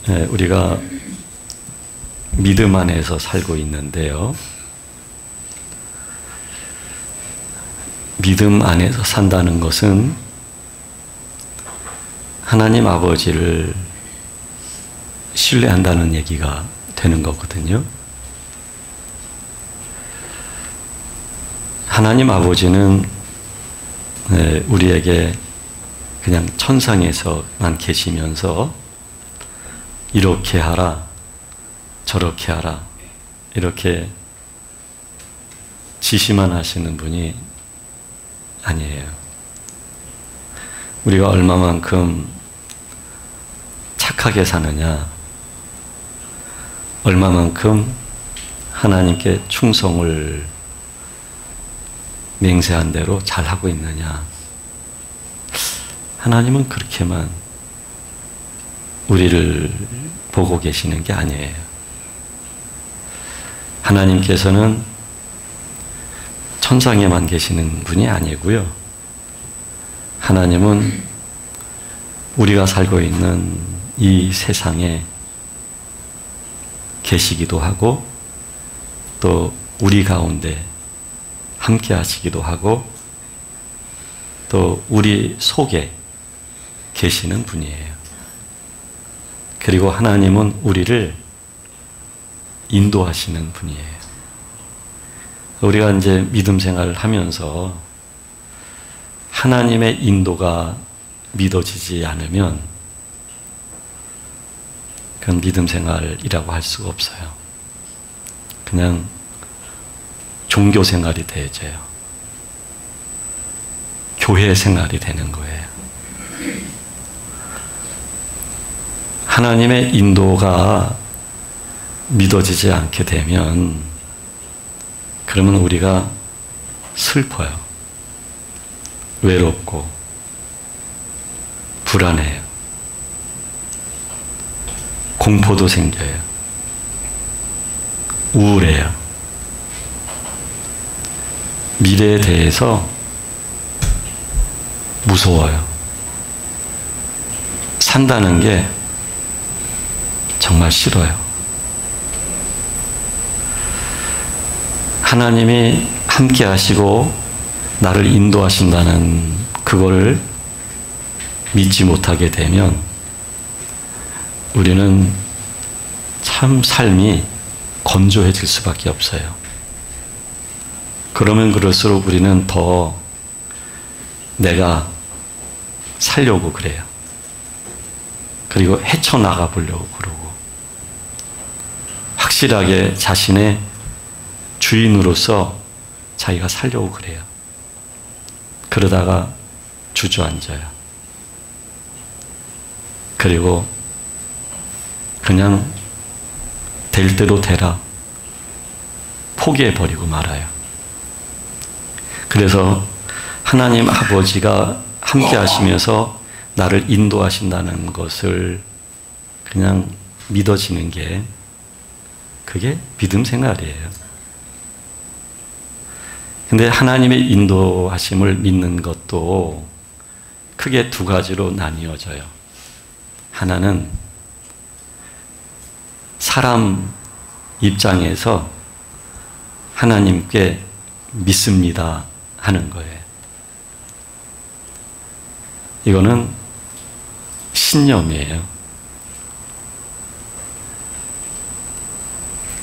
우리가 믿음 안에서 살고 있는데요. 믿음 안에서 산다는 것은 하나님 아버지를 신뢰한다는 얘기가 되는 거거든요. 하나님 아버지는 우리에게 그냥 천상에서만 계시면서 이렇게 하라, 저렇게 하라, 이렇게 지시만 하시는 분이 아니에요. 우리가 얼마만큼 착하게 사느냐, 얼마만큼 하나님께 충성을 맹세한 대로 잘하고 있느냐, 하나님은 그렇게만 우리를 보고 계시는 게 아니에요. 하나님께서는 천상에만 계시는 분이 아니고요. 하나님은 우리가 살고 있는 이 세상에 계시기도 하고 또 우리 가운데 함께 하시기도 하고 또 우리 속에 계시는 분이에요. 그리고 하나님은 우리를 인도하시는 분이에요. 우리가 이제 믿음 생활을 하면서 하나님의 인도가 믿어지지 않으면 그건 믿음 생활이라고 할 수가 없어요. 그냥 종교 생활이 되어져요. 교회 생활이 되는 거예요. 하나님의 인도가 믿어지지 않게 되면 그러면 우리가 슬퍼요. 외롭고 불안해요. 공포도 생겨요. 우울해요. 미래에 대해서 무서워요. 산다는 게 정말 싫어요. 하나님이 함께 하시고 나를 인도하신다는 그거를 믿지 못하게 되면 우리는 참 삶이 건조해질 수밖에 없어요. 그러면 그럴수록 우리는 더 내가 살려고 그래요. 그리고 헤쳐나가 보려고 그러고 확실하게 자신의 주인으로서 자기가 살려고 그래요. 그러다가 주저앉아요. 그리고 그냥 될 대로 되라 포기해버리고 말아요. 그래서 하나님 아버지가 함께 하시면서 나를 인도하신다는 것을 그냥 믿어지는 게 그게 믿음 생활이에요. 근데 하나님의 인도하심을 믿는 것도 크게 두 가지로 나뉘어져요. 하나는 사람 입장에서 하나님께 믿습니다 하는 거예요. 이거는 신념이에요.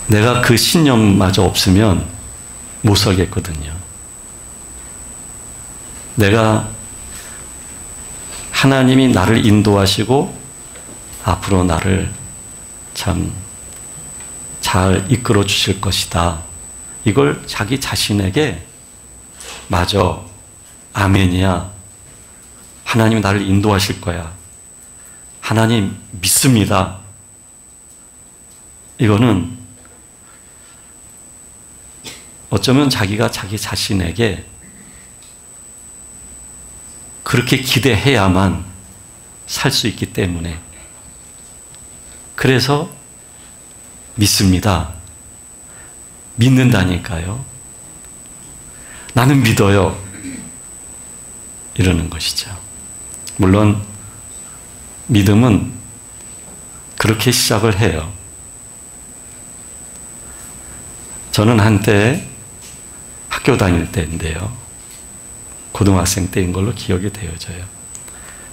내가 그 신념마저 없으면 못 살겠거든요. 내가 하나님이 나를 인도하시고 앞으로 나를 참 잘 이끌어 주실 것이다. 이걸 자기 자신에게 맞아, 아멘이야. 하나님이 나를 인도하실 거야. 하나님 믿습니다. 이거는 어쩌면 자기가 자기 자신에게 그렇게 기대해야만 살 수 있기 때문에 그래서 믿습니다. 믿는다니까요. 나는 믿어요. 이러는 것이죠. 물론 믿음은 그렇게 시작을 해요. 저는 한때 학교 다닐 때인데요. 고등학생 때인 걸로 기억이 되어져요.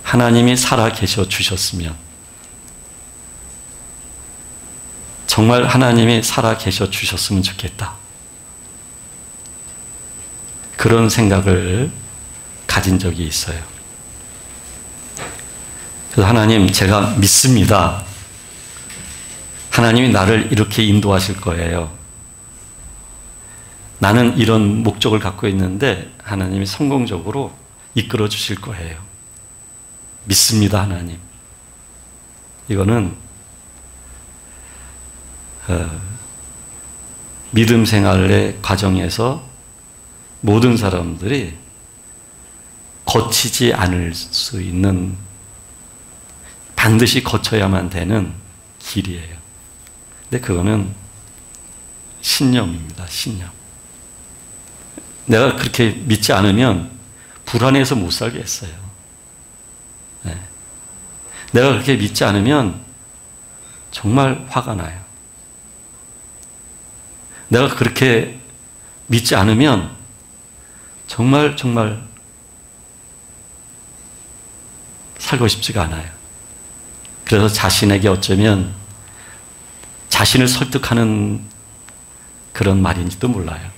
하나님이 살아 계셔 주셨으면, 정말 하나님이 살아 계셔 주셨으면 좋겠다. 그런 생각을 가진 적이 있어요. 그래서 하나님, 제가 믿습니다. 하나님이 나를 이렇게 인도하실 거예요. 나는 이런 목적을 갖고 있는데 하나님이 성공적으로 이끌어 주실 거예요. 믿습니다, 하나님. 이거는 믿음 생활의 과정에서 모든 사람들이 거치지 않을 수 있는, 반드시 거쳐야만 되는 길이에요. 근데 그거는 신념입니다. 신념. 내가 그렇게 믿지 않으면 불안해서 못 살겠어요. 네. 내가 그렇게 믿지 않으면 정말 화가 나요. 내가 그렇게 믿지 않으면 정말 살고 싶지가 않아요. 그래서 자신에게 어쩌면 자신을 설득하는 그런 말인지도 몰라요.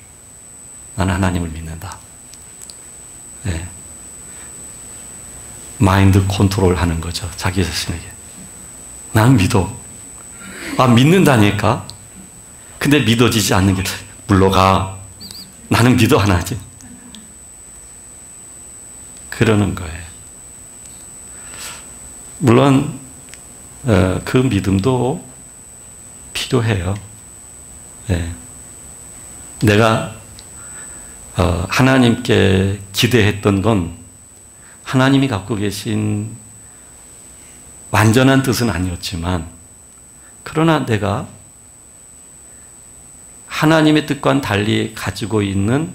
나는 하나님을 믿는다. 네. 마인드 컨트롤 하는 거죠. 자기 자신에게. 나는 믿어. 믿는다니까? 근데 믿어지지 않는 게 물러가. 나는 믿어 하나지. 그러는 거예요. 물론 그 믿음도 필요해요. 네. 내가 하나님께 기대했던 건 하나님이 갖고 계신 완전한 뜻은 아니었지만, 그러나 내가 하나님의 뜻과는 달리 가지고 있는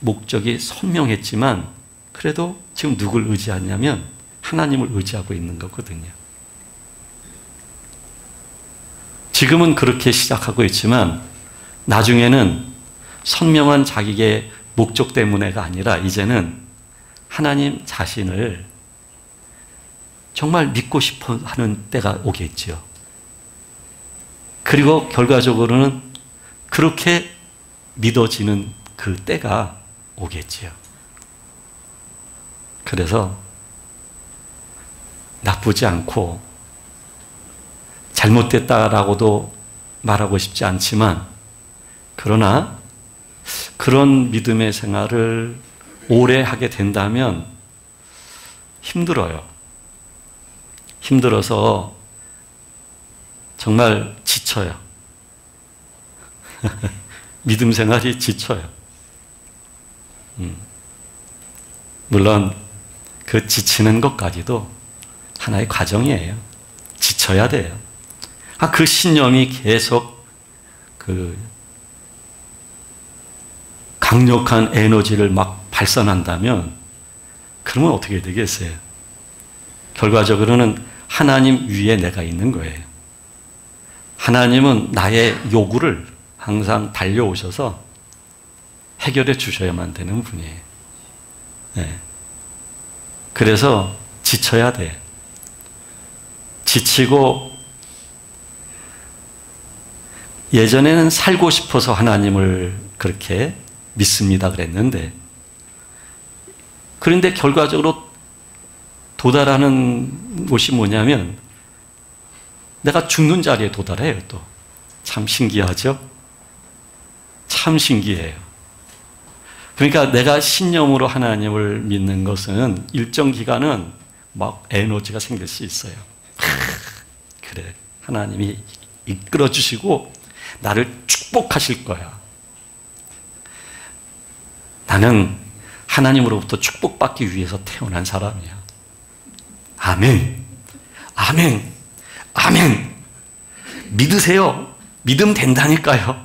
목적이 선명했지만, 그래도 지금 누굴 의지하냐면 하나님을 의지하고 있는 거거든요. 지금은 그렇게 시작하고 있지만 나중에는 선명한 자기의 목적 때문에가 아니라 이제는 하나님 자신을 정말 믿고 싶어 하는 때가 오겠죠. 그리고 결과적으로는 그렇게 믿어지는 그 때가 오겠지요. 그래서 나쁘지 않고 잘못됐다라고도 말하고 싶지 않지만, 그러나 그런 믿음의 생활을 오래 하게 된다면 힘들어요. 힘들어서 정말 지쳐요. 믿음 생활이 지쳐요. 물론 그 지치는 것까지도 하나의 과정이에요. 지쳐야 돼요. 그 신념이 계속 강력한 에너지를 막 발산한다면 그러면 어떻게 되겠어요? 결과적으로는 하나님 위에 내가 있는 거예요. 하나님은 나의 요구를 항상 달려오셔서 해결해 주셔야만 되는 분이에요. 네. 그래서 지쳐야 돼요. 지치고, 예전에는 살고 싶어서 하나님을 그렇게 믿습니다 그랬는데, 그런데 결과적으로 도달하는 곳이 뭐냐면 내가 죽는 자리에 도달해요. 또 참 신기하죠? 참 신기해요. 그러니까 내가 신념으로 하나님을 믿는 것은 일정 기간은 막 에너지가 생길 수 있어요. 그래, 하나님이 이끌어 주시고 나를 축복하실 거야. 나는 하나님으로부터 축복받기 위해서 태어난 사람이야. 아멘. 아멘. 아멘. 믿으세요. 믿음 된다니까요.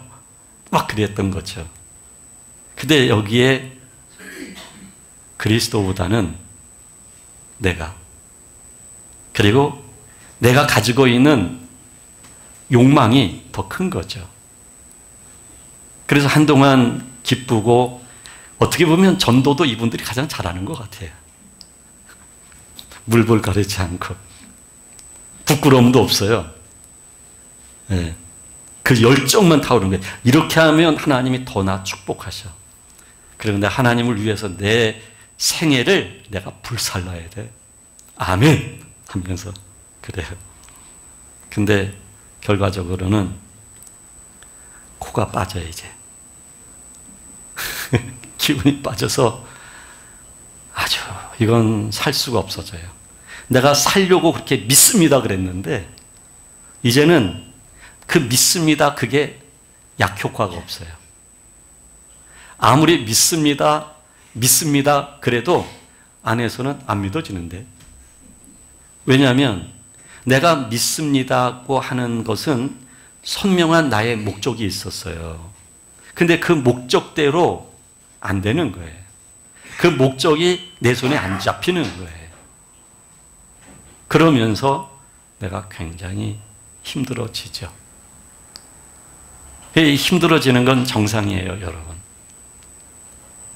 막 그랬던 거죠. 근데 여기에 그리스도보다는 내가, 그리고 내가 가지고 있는 욕망이 더 큰 거죠. 그래서 한동안 기쁘고 어떻게 보면 전도도 이분들이 가장 잘하는 것 같아요. 물불 가리지 않고 부끄러움도 없어요. 네. 그 열정만 타오르는 거예요. 이렇게 하면 하나님이 더 나 축복하셔. 그런데 하나님을 위해서 내 생애를 내가 불살라야 돼. 아멘 하면서 그래요. 근데 결과적으로는 코가 빠져요. 이제 기운이 빠져서 아주 이건 살 수가 없어져요. 내가 살려고 그렇게 믿습니다 그랬는데 이제는 그 믿습니다 그게 약효과가 없어요. 아무리 믿습니다 그래도 안에서는 안 믿어지는데. 왜냐하면 내가 믿습니다고 하는 것은 선명한 나의 목적이 있었어요. 근데 그 목적대로 안 되는 거예요. 그 목적이 내 손에 안 잡히는 거예요. 그러면서 내가 굉장히 힘들어지죠. 힘들어지는 건 정상이에요, 여러분.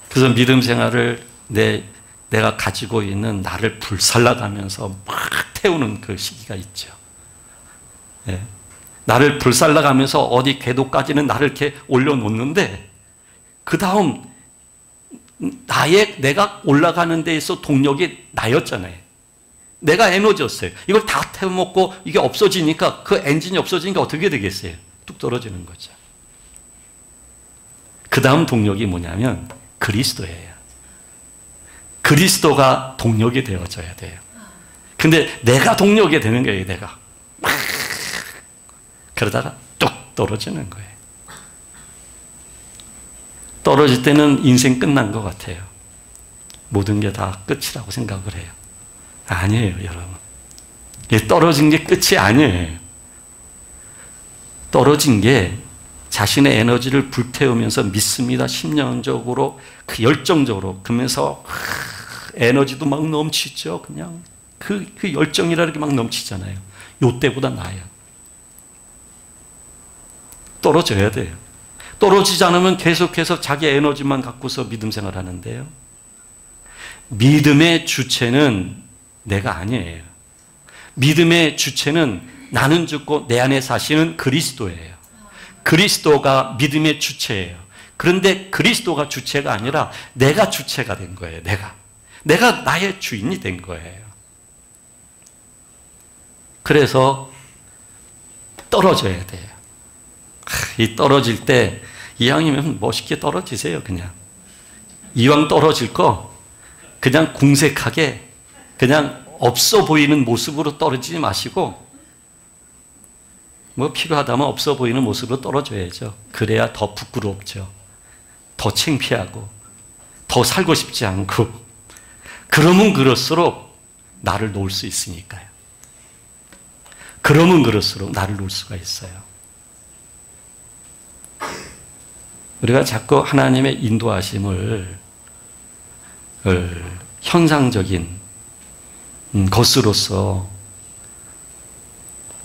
그래서 믿음 생활을 내가 가지고 있는 나를 불살라가면서 막 태우는 그 시기가 있죠. 네. 나를 불살라가면서 어디 궤도까지는 나를 이렇게 올려놓는데 그 다음 내가 올라가는 데에서 동력이 나였잖아요. 내가 에너지였어요. 이걸 다 태워먹고 이게 없어지니까 그 엔진이 없어지니까 어떻게 되겠어요? 뚝 떨어지는 거죠. 그 다음 동력이 뭐냐면 그리스도예요. 그리스도가 동력이 되어져야 돼요. 근데 내가 동력이 되는 거예요. 내가 막 그러다가 뚝 떨어지는 거예요. 떨어질 때는 인생 끝난 것 같아요. 모든 게 다 끝이라고 생각을 해요. 아니에요, 여러분. 떨어진 게 끝이 아니에요. 떨어진 게 자신의 에너지를 불태우면서 믿습니다. 심령적으로, 그 열정적으로, 그러면서 에너지도 막 넘치죠. 그냥 그 열정이라는 게 막 넘치잖아요. 요 때보다 나아요. 떨어져야 돼요. 떨어지지 않으면 계속해서 자기 에너지만 갖고서 믿음 생활 하는데요. 믿음의 주체는 내가 아니에요. 믿음의 주체는 나는 죽고 내 안에 사시는 그리스도예요. 그리스도가 믿음의 주체예요. 그런데 그리스도가 주체가 아니라 내가 주체가 된 거예요. 내가 나의 주인이 된 거예요. 그래서 떨어져야 돼요. 이 떨어질 때 이왕이면 멋있게 떨어지세요. 그냥 이왕 떨어질 거 그냥 궁색하게 그냥 없어 보이는 모습으로 떨어지지 마시고 뭐 필요하다면 없어 보이는 모습으로 떨어져야죠. 그래야 더 부끄럽죠. 더 창피하고 더 살고 싶지 않고 그러면 그럴수록 나를 놓을 수 있으니까요. 그러면 그럴수록 나를 놓을 수가 있어요. 우리가 자꾸 하나님의 인도하심을 형상적인 것으로서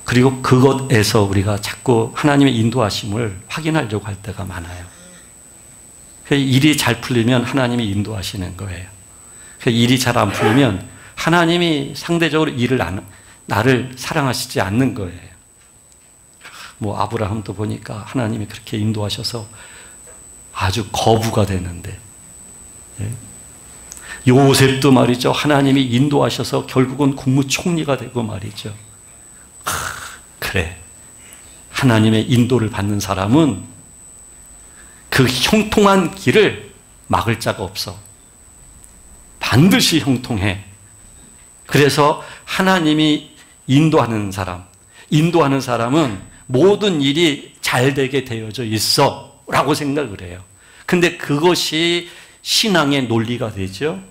그리고 그것에서 우리가 자꾸 하나님의 인도하심을 확인하려고 할 때가 많아요. 일이 잘 풀리면 하나님이 인도하시는 거예요. 일이 잘 안 풀리면 하나님이 상대적으로 나를 사랑하시지 않는 거예요. 뭐 아브라함도 보니까 하나님이 그렇게 인도하셔서 아주 거부가 되는데, 요셉도 말이죠. 하나님이 인도하셔서 결국은 국무총리가 되고 말이죠. 그래. 하나님의 인도를 받는 사람은 그 형통한 길을 막을 자가 없어. 반드시 형통해. 그래서 하나님이 인도하는 사람은 모든 일이 잘 되게 되어져 있어 라고 생각을 해요. 근데 그것이 신앙의 논리가 되죠.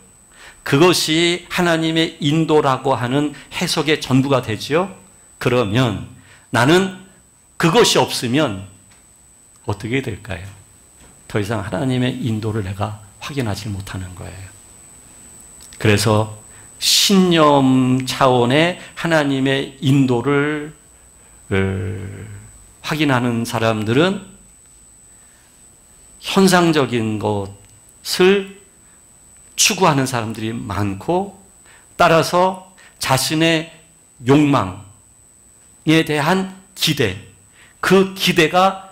그것이 하나님의 인도라고 하는 해석의 전부가 되죠. 그러면 나는 그것이 없으면 어떻게 될까요? 더 이상 하나님의 인도를 내가 확인하지 못하는 거예요. 그래서 신념 차원의 하나님의 인도를 확인하는 사람들은 현상적인 것을 추구하는 사람들이 많고, 따라서 자신의 욕망에 대한 기대, 그 기대가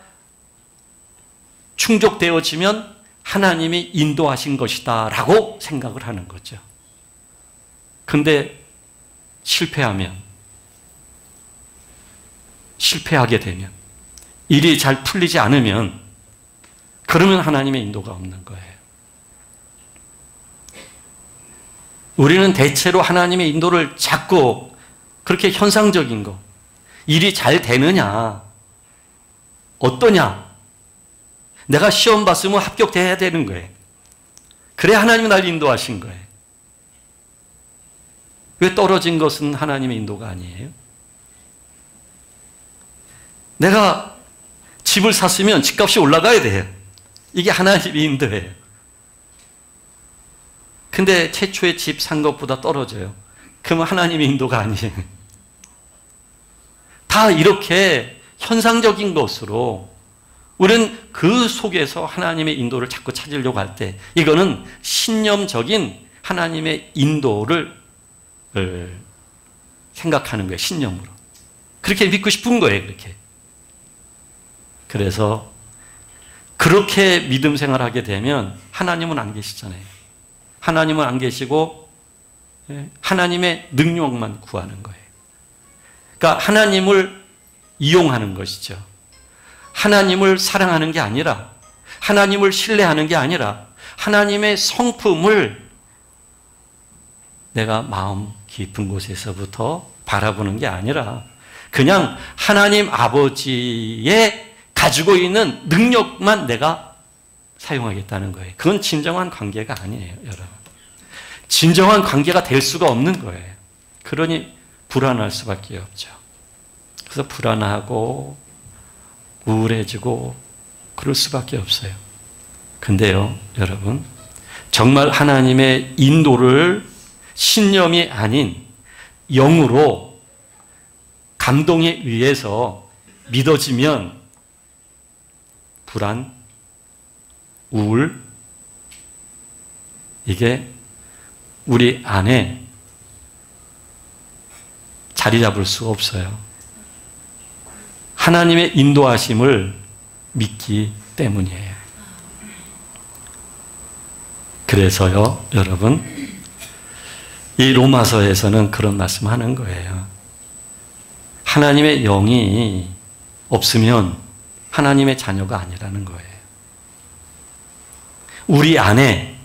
충족되어지면 하나님이 인도하신 것이다 라고 생각을 하는 거죠. 근데 실패하게 되면, 일이 잘 풀리지 않으면, 그러면 하나님의 인도가 없는 거예요. 우리는 대체로 하나님의 인도를 자꾸 그렇게 현상적인 거, 일이 잘 되느냐, 어떠냐, 내가 시험 봤으면 합격돼야 되는 거예요. 그래 하나님이 날 인도하신 거예요. 왜 떨어진 것은 하나님의 인도가 아니에요? 내가 집을 샀으면 집값이 올라가야 돼요. 이게 하나님의 인도예요. 근데 최초에 집 산 것보다 떨어져요. 그러면 하나님의 인도가 아니에요. 다 이렇게 현상적인 것으로 우리는 그 속에서 하나님의 인도를 자꾸 찾으려고 할 때, 이거는 신념적인 하나님의 인도를 생각하는 거예요. 신념으로. 그렇게 믿고 싶은 거예요. 그렇게. 그래서 그렇게 믿음 생활하게 되면 하나님은 안 계시잖아요. 하나님은 안 계시고 하나님의 능력만 구하는 거예요. 그러니까 하나님을 이용하는 것이죠. 하나님을 사랑하는 게 아니라, 하나님을 신뢰하는 게 아니라, 하나님의 성품을 내가 마음 깊은 곳에서부터 바라보는 게 아니라, 그냥 하나님 아버지의 가지고 있는 능력만 내가 사용하겠다는 거예요. 그건 진정한 관계가 아니에요, 여러분. 진정한 관계가 될 수가 없는 거예요. 그러니 불안할 수밖에 없죠. 그래서 불안하고 우울해지고 그럴 수밖에 없어요. 근데요, 여러분, 정말 하나님의 인도를 신념이 아닌 영으로 감동에 의해서 믿어지면 불안, 우울, 이게 우리 안에 자리 잡을 수가 없어요. 하나님의 인도하심을 믿기 때문이에요. 그래서요, 여러분, 이 로마서에서는 그런 말씀하는 거예요. 하나님의 영이 없으면 하나님의 자녀가 아니라는 거예요. 우리 안에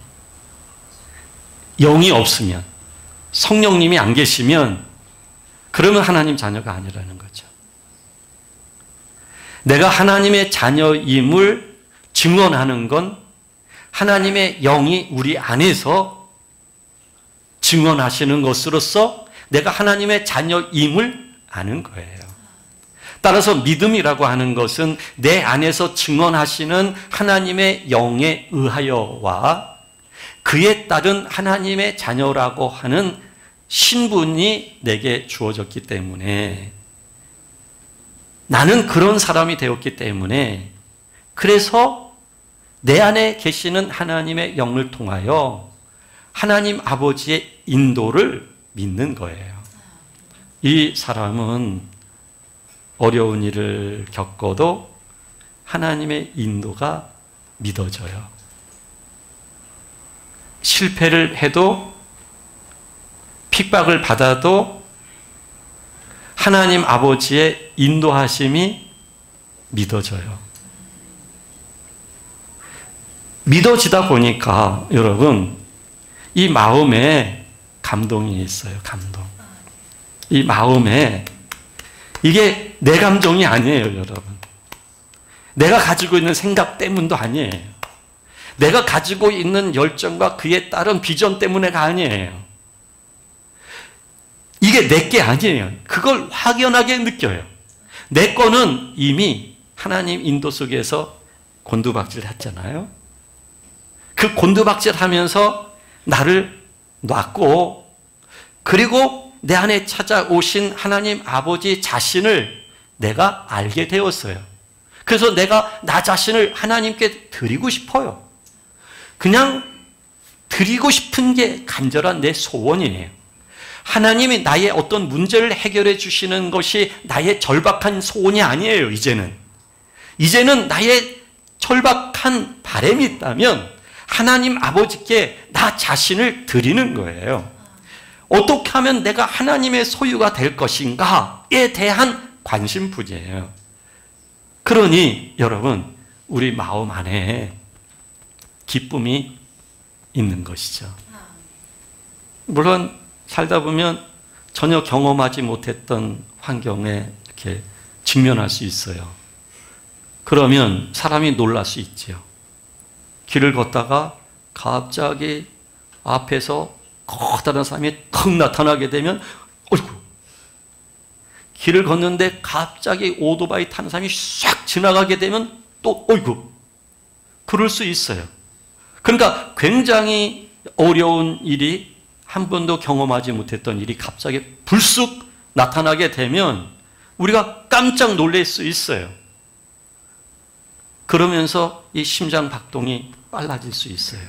영이 없으면, 성령님이 안 계시면, 그러면 하나님 자녀가 아니라는 거죠. 내가 하나님의 자녀임을 증언하는 건 하나님의 영이 우리 안에서 증언하시는 것으로서 내가 하나님의 자녀임을 아는 거예요. 따라서 믿음이라고 하는 것은 내 안에서 증언하시는 하나님의 영에 의하여와 그에 따른 하나님의 자녀라고 하는 신분이 내게 주어졌기 때문에, 나는 그런 사람이 되었기 때문에, 그래서 내 안에 계시는 하나님의 영을 통하여 하나님 아버지의 인도를 믿는 거예요. 이 사람은 어려운 일을 겪어도 하나님의 인도가 믿어져요. 실패를 해도, 핍박을 받아도 하나님 아버지의 인도하심이 믿어져요. 믿어지다 보니까 여러분, 이 마음에 감동이 있어요. 감동. 이 마음에, 이게 내 감정이 아니에요, 여러분. 내가 가지고 있는 생각 때문도 아니에요. 내가 가지고 있는 열정과 그에 따른 비전 때문에가 아니에요. 이게 내 게 아니에요. 그걸 확연하게 느껴요. 내 거는 이미 하나님 인도 속에서 곤두박질 했잖아요. 그 곤두박질 하면서 나를 놨고, 그리고 내 안에 찾아오신 하나님 아버지 자신을 내가 알게 되었어요. 그래서 내가 나 자신을 하나님께 드리고 싶어요. 그냥 드리고 싶은 게 간절한 내 소원이에요. 하나님이 나의 어떤 문제를 해결해 주시는 것이 나의 절박한 소원이 아니에요. 이제는 나의 절박한 바람이 있다면 하나님 아버지께 나 자신을 드리는 거예요. 어떻게 하면 내가 하나님의 소유가 될 것인가에 대한 관심부재예요. 그러니 여러분, 우리 마음 안에 기쁨이 있는 것이죠. 물론 살다 보면 전혀 경험하지 못했던 환경에 이렇게 직면할 수 있어요. 그러면 사람이 놀랄 수 있죠. 길을 걷다가 갑자기 앞에서 커다란 사람이 턱 나타나게 되면 어이구, 길을 걷는데 갑자기 오토바이 타는 사람이 싹 지나가게 되면 또 어이구, 그럴 수 있어요. 그러니까 굉장히 어려운 일이, 한 번도 경험하지 못했던 일이 갑자기 불쑥 나타나게 되면 우리가 깜짝 놀랄 수 있어요. 그러면서 이 심장 박동이 빨라질 수 있어요.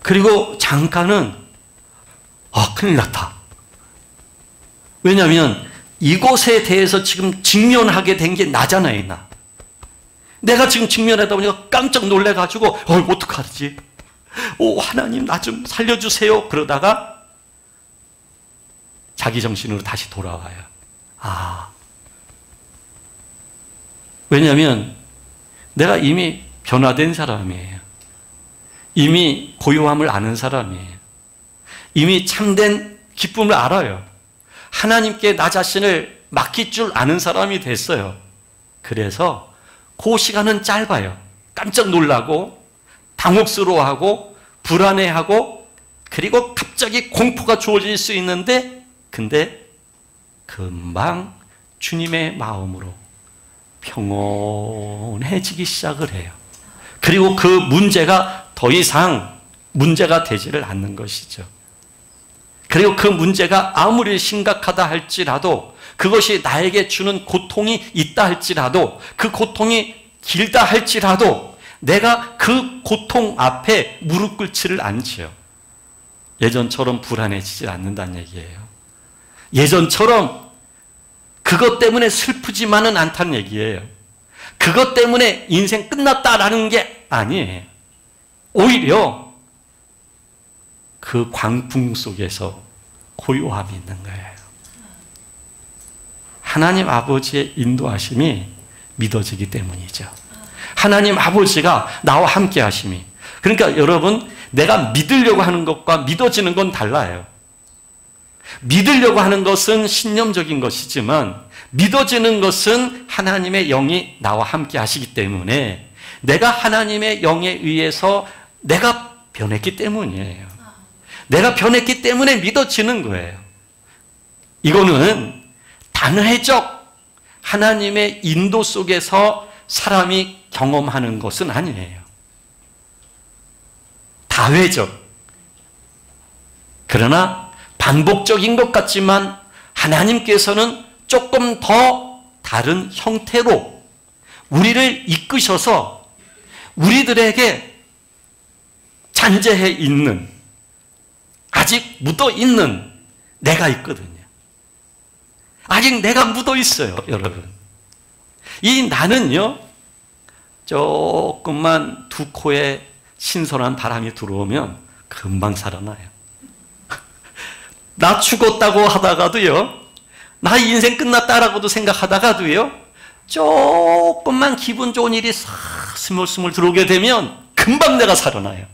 그리고 잠깐은 큰일 났다. 왜냐하면 이곳에 대해서 지금 직면하게 된 게 나잖아요. 내가 지금 직면하다 보니까 깜짝 놀래가지고 어떡하지? 하나님 나 좀 살려주세요. 그러다가 자기 정신으로 다시 돌아와요. 왜냐하면 내가 이미 변화된 사람이에요. 이미 고요함을 아는 사람이에요. 이미 참된 기쁨을 알아요. 하나님께 나 자신을 맡길 줄 아는 사람이 됐어요. 그래서 그 시간은 짧아요. 깜짝 놀라고 당혹스러워하고 불안해하고 그리고 갑자기 공포가 주어질 수 있는데, 근데 금방 주님의 마음으로 평온해지기 시작을 해요. 그리고 그 문제가 더 이상 문제가 되지를 않는 것이죠. 그리고 그 문제가 아무리 심각하다 할지라도, 그것이 나에게 주는 고통이 있다 할지라도, 그 고통이 길다 할지라도 내가 그 고통 앞에 무릎 꿇지를 않지요. 예전처럼 불안해지지 않는다는 얘기예요. 예전처럼 그것 때문에 슬프지만은 않다는 얘기예요. 그것 때문에 인생 끝났다라는 게 아니에요. 오히려 그 광풍 속에서 고요함이 있는 거예요. 하나님 아버지의 인도하심이 믿어지기 때문이죠. 하나님 아버지가 나와 함께 하심이. 그러니까 여러분, 내가 믿으려고 하는 것과 믿어지는 건 달라요. 믿으려고 하는 것은 신념적인 것이지만 믿어지는 것은 하나님의 영이 나와 함께 하시기 때문에, 내가 하나님의 영에 의해서 내가 변했기 때문이에요. 내가 변했기 때문에 믿어지는 거예요. 이거는 단회적 하나님의 인도 속에서 사람이 경험하는 것은 아니에요. 다회적. 그러나 반복적인 것 같지만 하나님께서는 조금 더 다른 형태로 우리를 이끄셔서 우리들에게 잔재해 있는, 아직 묻어 있는 내가 있거든요. 아직 내가 묻어 있어요, 여러분. 이 나는요, 조금만 두 코에 신선한 바람이 들어오면 금방 살아나요. 나 죽었다고 하다가도요, 나 인생 끝났다라고도 생각하다가도요, 조금만 기분 좋은 일이 싹 스물스물 들어오게 되면 금방 내가 살아나요.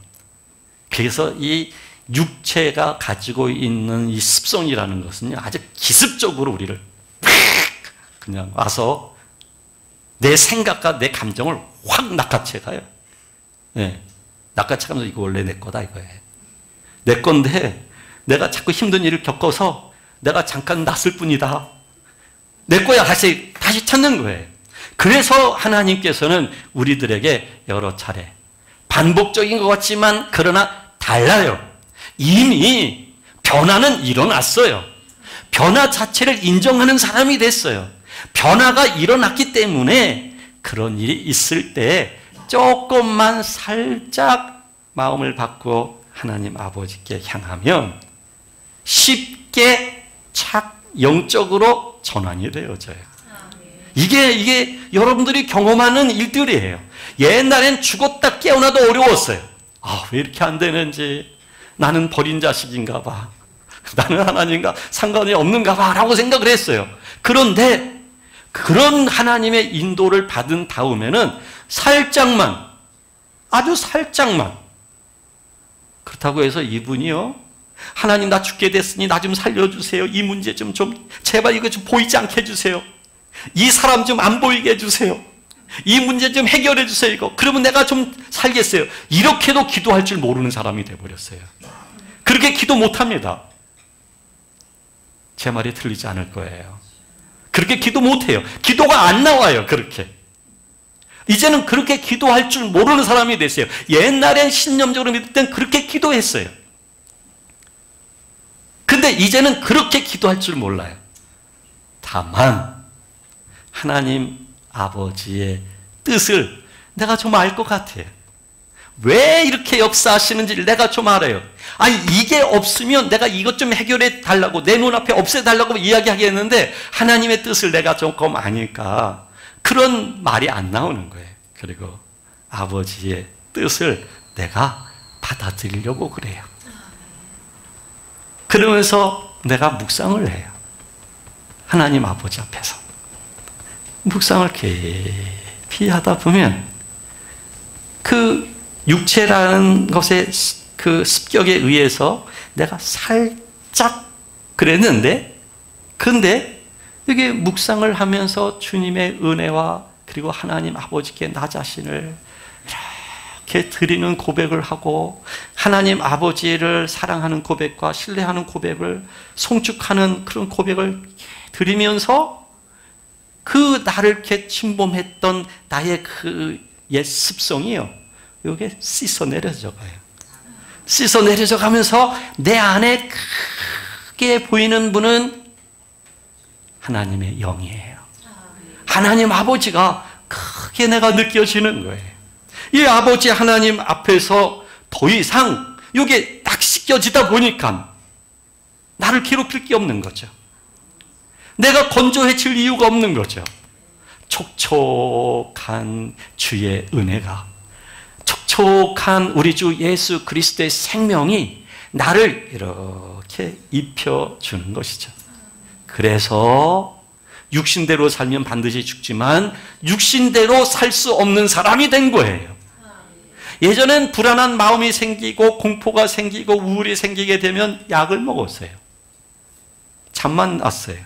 그래서 이 육체가 가지고 있는 이 습성이라는 것은요, 아주 기습적으로 우리를 그냥 와서 내 생각과 내 감정을 확 낚아채 가요. 네. 낚아채 가면서 이거 원래 내 거다 이거예요. 내 건데 내가 자꾸 힘든 일을 겪어서 내가 잠깐 놨을 뿐이다. 내 거야 다시 찾는 거예요. 그래서 하나님께서는 우리들에게 여러 차례 반복적인 것 같지만 그러나 달라요. 이미 변화는 일어났어요. 변화 자체를 인정하는 사람이 됐어요. 변화가 일어났기 때문에 그런 일이 있을 때 조금만 살짝 마음을 바꾸어 하나님 아버지께 향하면 쉽게 착 영적으로 전환이 되어져요. 이게 여러분들이 경험하는 일들이에요. 옛날엔 죽었다 깨어나도 어려웠어요. 왜 이렇게 안 되는지, 나는 버린 자식인가 봐, 나는 하나님과 상관이 없는가 봐 라고 생각을 했어요. 그런데 그런 하나님의 인도를 받은 다음에는 살짝만, 아주 살짝만, 그렇다고 해서 이분이요, 하나님 나 죽게 됐으니 나 좀 살려주세요, 이 문제 좀 제발 이거 좀 보이지 않게 해주세요, 이 사람 좀 안 보이게 해주세요, 이 문제 좀 해결해 주세요, 이거 그러면 내가 좀 살겠어요, 이렇게도 기도할 줄 모르는 사람이 돼버렸어요. 그렇게 기도 못합니다. 제 말이 틀리지 않을 거예요. 그렇게 기도 못해요. 기도가 안 나와요. 그렇게 이제는 그렇게 기도할 줄 모르는 사람이 됐어요. 옛날엔 신념적으로 믿을 땐 그렇게 기도했어요. 근데 이제는 그렇게 기도할 줄 몰라요. 다만 하나님 아버지의 뜻을 내가 좀 알 것 같아요. 왜 이렇게 역사하시는지를 내가 좀 알아요. 이게 없으면 내가 이것 좀 해결해 달라고, 내 눈앞에 없애 달라고 이야기하겠는데 하나님의 뜻을 내가 조금 아니까 그런 말이 안 나오는 거예요. 그리고 아버지의 뜻을 내가 받아들이려고 그래요. 그러면서 내가 묵상을 해요. 하나님 아버지 앞에서 묵상을 깊이 하다 보면 그 육체라는 것의 그 습격에 의해서 내가 살짝 그랬는데, 근데 이게 묵상을 하면서 주님의 은혜와 그리고 하나님 아버지께 나 자신을 이렇게 드리는 고백을 하고, 하나님 아버지를 사랑하는 고백과 신뢰하는 고백을 송축하는 그런 고백을 드리면서 그 나를 이렇게 침범했던 나의 그 옛 습성이요, 이게 씻어 내려져 가요. 씻어 내려져 가면서 내 안에 크게 보이는 분은 하나님의 영이에요. 하나님 아버지가 크게 내가 느껴지는 거예요. 이 아버지 하나님 앞에서 더 이상 이게 딱 씻겨지다 보니까 나를 괴롭힐 게 없는 거죠. 내가 건조해질 이유가 없는 거죠. 촉촉한 주의 은혜가, 촉촉한 우리 주 예수 그리스도의 생명이 나를 이렇게 입혀주는 것이죠. 그래서 육신대로 살면 반드시 죽지만 육신대로 살 수 없는 사람이 된 거예요. 예전엔 불안한 마음이 생기고 공포가 생기고 우울이 생기게 되면 약을 먹었어요. 잠만 왔어요.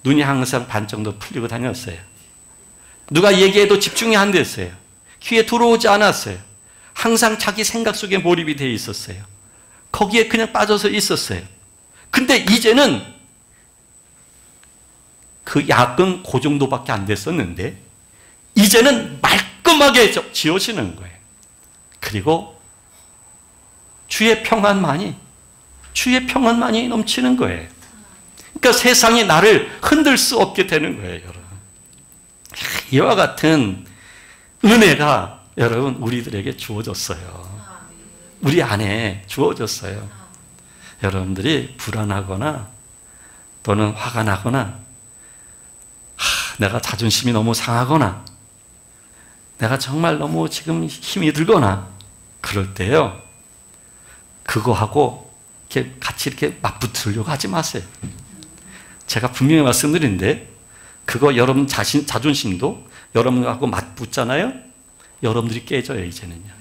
눈이 항상 반 정도 풀리고 다녔어요. 누가 얘기해도 집중이 안 됐어요. 귀에 들어오지 않았어요. 항상 자기 생각 속에 몰입이 되어 있었어요. 거기에 그냥 빠져서 있었어요. 근데 이제는 그 약은 그 정도밖에 안 됐었는데 이제는 말끔하게 지워지는 거예요. 그리고 주의 평안만이 넘치는 거예요. 그러니까 세상이 나를 흔들 수 없게 되는 거예요, 여러분. 이와 같은 은혜가 여러분 우리들에게 주어졌어요. 우리 안에 주어졌어요. 여러분들이 불안하거나 또는 화가 나거나 내가 자존심이 너무 상하거나 내가 정말 너무 지금 힘이 들거나 그럴 때요, 그거하고 이렇게 같이 이렇게 맞붙으려고 하지 마세요. 제가 분명히 말씀드리는데 그거 여러분 자존심도 여러분하고 맞붙잖아요. 여러분들이 깨져요. 이제는요.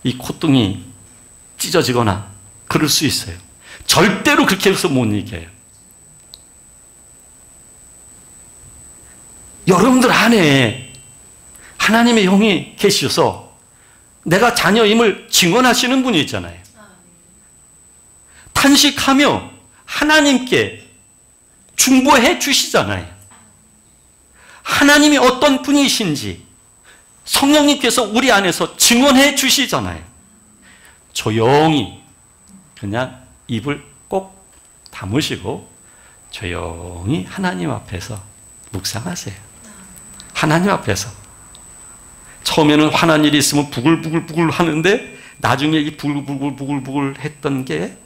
이 콧등이 찢어지거나 그럴 수 있어요. 절대로 그렇게 해서 못 이겨요. 여러분들 안에 하나님의 영이 계셔서 내가 자녀임을 증언하시는 분이 있잖아요. 탄식하며 하나님께 중보해 주시잖아요. 하나님이 어떤 분이신지 성령님께서 우리 안에서 증언해 주시잖아요. 조용히 그냥 입을 꼭 다무시고 조용히 하나님 앞에서 묵상하세요. 하나님 앞에서. 처음에는 화난 일이 있으면 부글부글 하는데 나중에 이 부글부글 했던 게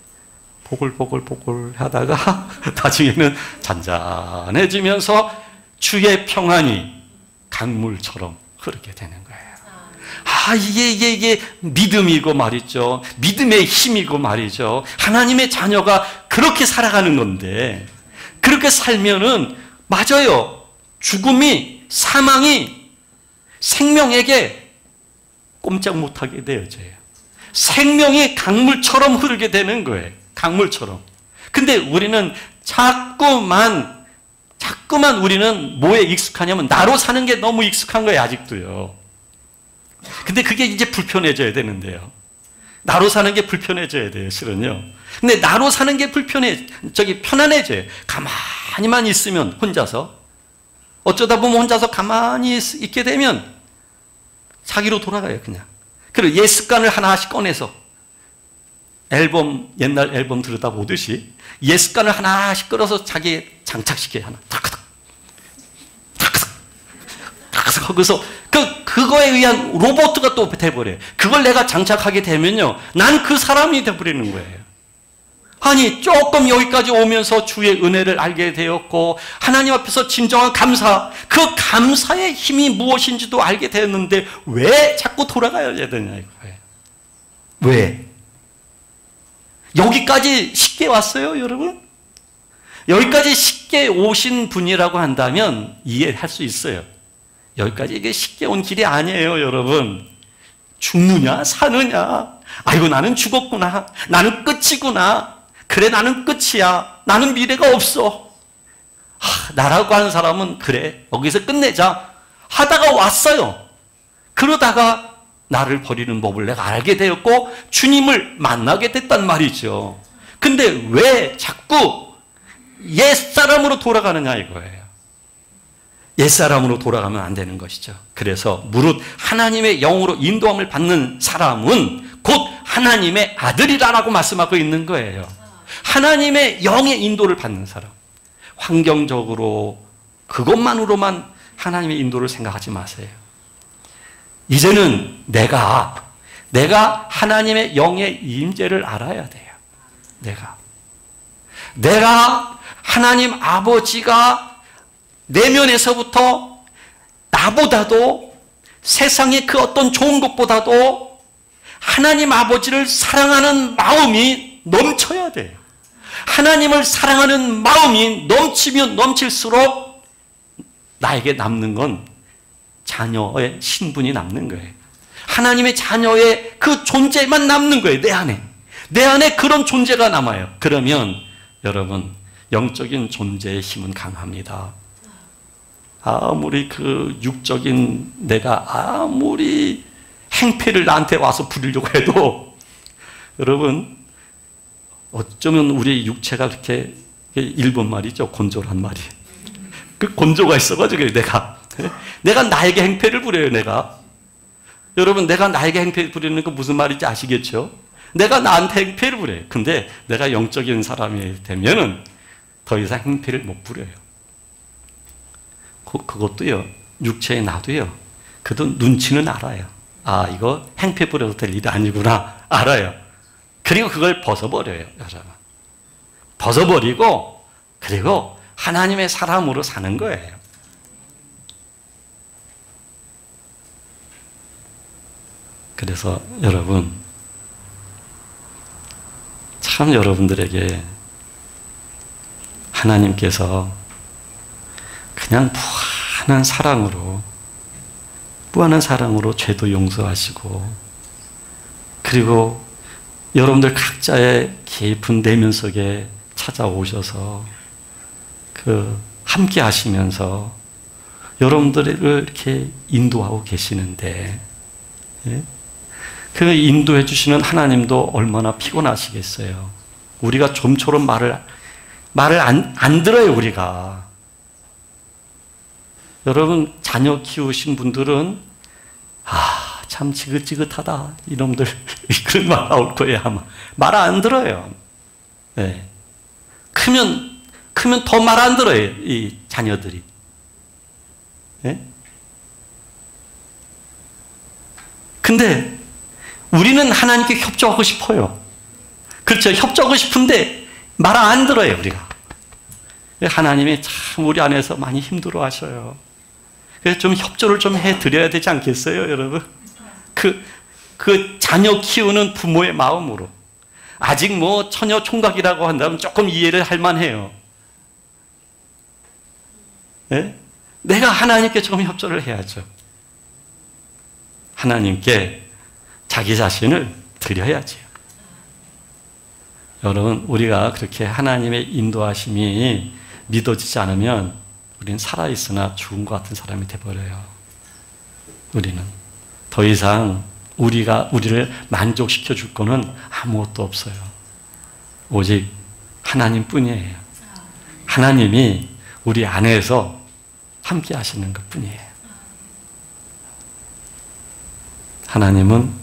보글보글 하다가 나중에는 잔잔해지면서 주의 평안이 강물처럼 흐르게 되는 거예요. 이게 믿음이고 말이죠. 믿음의 힘이고 말이죠. 하나님의 자녀가 그렇게 살아가는 건데, 그렇게 살면은 맞아요. 죽음이, 사망이 생명에게 꼼짝 못하게 되어져요. 생명이 강물처럼 흐르게 되는 거예요. 강물처럼. 근데 우리는 자꾸만 우리는 뭐에 익숙하냐면 나로 사는 게 너무 익숙한 거예요. 아직도요. 근데 그게 이제 불편해져야 되는데요. 나로 사는 게 불편해져야 돼요. 실은요. 근데 나로 사는 게 편안해져요. 가만히만 있으면 혼자서. 어쩌다 보면 혼자서 가만히 있게 되면 자기로 돌아가요. 그냥. 그리고 옛 습관을 하나씩 꺼내서 옛날 앨범 들여다보듯이 옛 습관을 하나씩 끌어서 자기에 장착시켜요. 하나. 탁탁 하고서 그거에 의한 로봇가 또 돼버려요. 그걸 내가 장착하게 되면요. 난 그 사람이 돼버리는 거예요. 아니, 조금 여기까지 오면서 주의 은혜를 알게 되었고, 하나님 앞에서 진정한 감사, 그 감사의 힘이 무엇인지도 알게 되었는데, 왜 자꾸 돌아가야 되냐, 이거예요. 왜? 여기까지 쉽게 왔어요, 여러분? 여기까지 쉽게 오신 분이라고 한다면 이해할 수 있어요. 여기까지 이게 쉽게 온 길이 아니에요, 여러분. 죽느냐, 사느냐. 아이고, 나는 죽었구나. 나는 끝이구나. 그래, 나는 끝이야. 나는 미래가 없어. 나라고 하는 사람은 그래, 여기서 끝내자 하다가 왔어요. 그러다가 나를 버리는 법을 내가 알게 되었고 주님을 만나게 됐단 말이죠. 근데 왜 자꾸 옛사람으로 돌아가느냐 이거예요. 옛사람으로 돌아가면 안 되는 것이죠. 그래서 무릇 하나님의 영으로 인도함을 받는 사람은 곧 하나님의 아들이라고 말씀하고 있는 거예요. 하나님의 영의 인도를 받는 사람. 환경적으로 그것만으로만 하나님의 인도를 생각하지 마세요. 이제는 내가 하나님의 영의 임재를 알아야 돼요. 내가 하나님 아버지가 내면에서부터 나보다도 세상의 그 어떤 좋은 것보다도 하나님 아버지를 사랑하는 마음이 넘쳐야 돼요. 하나님을 사랑하는 마음이 넘치면 넘칠수록 나에게 남는 건 자녀의 신분이 남는 거예요. 하나님의 자녀의 그 존재만 남는 거예요. 내 안에 그런 존재가 남아요. 그러면 여러분 영적인 존재의 힘은 강합니다. 아무리 그 육적인 내가 아무리 행패를 나한테 와서 부리려고 해도 여러분 어쩌면 우리 육체가 그렇게 일본 말이죠. 곤조란 말이. 그 곤조가 있어가지고 내가 나에게 행패를 부려요. 여러분 내가 나에게 행패를 부리는 거 무슨 말인지 아시겠죠? 내가 나한테 행패를 부려요. 근데 내가 영적인 사람이 되면은 더 이상 행패를 못 부려요. 그것도요. 육체의 나도요. 그도 눈치는 알아요. 이거 행패 부려도 될 일이 아니구나. 알아요. 그리고 그걸 벗어버려요. 여러분. 벗어버리고 그리고 하나님의 사람으로 사는 거예요. 그래서 여러분 참 여러분들에게 하나님께서 그냥 무한한 사랑으로 죄도 용서하시고 그리고 여러분들 각자의 깊은 내면 속에 찾아오셔서 함께 하시면서 여러분들을 이렇게 인도하고 계시는데 그 인도해 주시는 하나님도 얼마나 피곤하시겠어요. 우리가 좀처럼 말을 안 들어요. 우리가. 여러분 자녀 키우신 분들은 참 지긋지긋하다 이놈들 그런 말 나올 거예요. 아마 말 안 들어요. 네. 크면 더 말 안 들어요. 이 자녀들이. 네? 근데 우리는 하나님께 협조하고 싶어요. 그렇죠. 협조하고 싶은데 말 안 들어요. 우리가. 하나님이 참 우리 안에서 많이 힘들어 하셔요. 그래서 좀 협조를 좀 해드려야 되지 않겠어요, 여러분? 그 자녀 키우는 부모의 마음으로. 아직 뭐 처녀 총각이라고 한다면 조금 이해를 할 만해요. 네? 내가 하나님께 조금 협조를 해야죠. 하나님께 자기 자신을 드려야지요. 여러분, 우리가 그렇게 하나님의 인도하심이 믿어지지 않으면 우리는 살아있으나 죽은 것 같은 사람이 돼버려요. 우리는 더 이상 우리를 만족시켜 줄 거는 아무것도 없어요. 오직 하나님뿐이에요. 하나님이 우리 안에서 함께 하시는 것 뿐이에요. 하나님은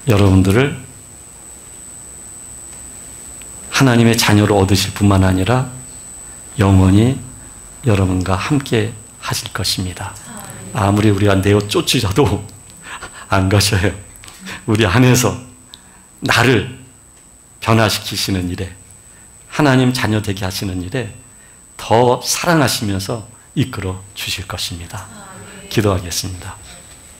여러분들을 하나님의 자녀로 얻으실 뿐만 아니라 영원히 여러분과 함께 하실 것입니다. 아무리 우리가 내어 쫓으셔도 안 가셔요. 우리 안에서 나를 변화시키시는 일에, 하나님 자녀 되게 하시는 일에 더 사랑하시면서 이끌어 주실 것입니다. 기도하겠습니다.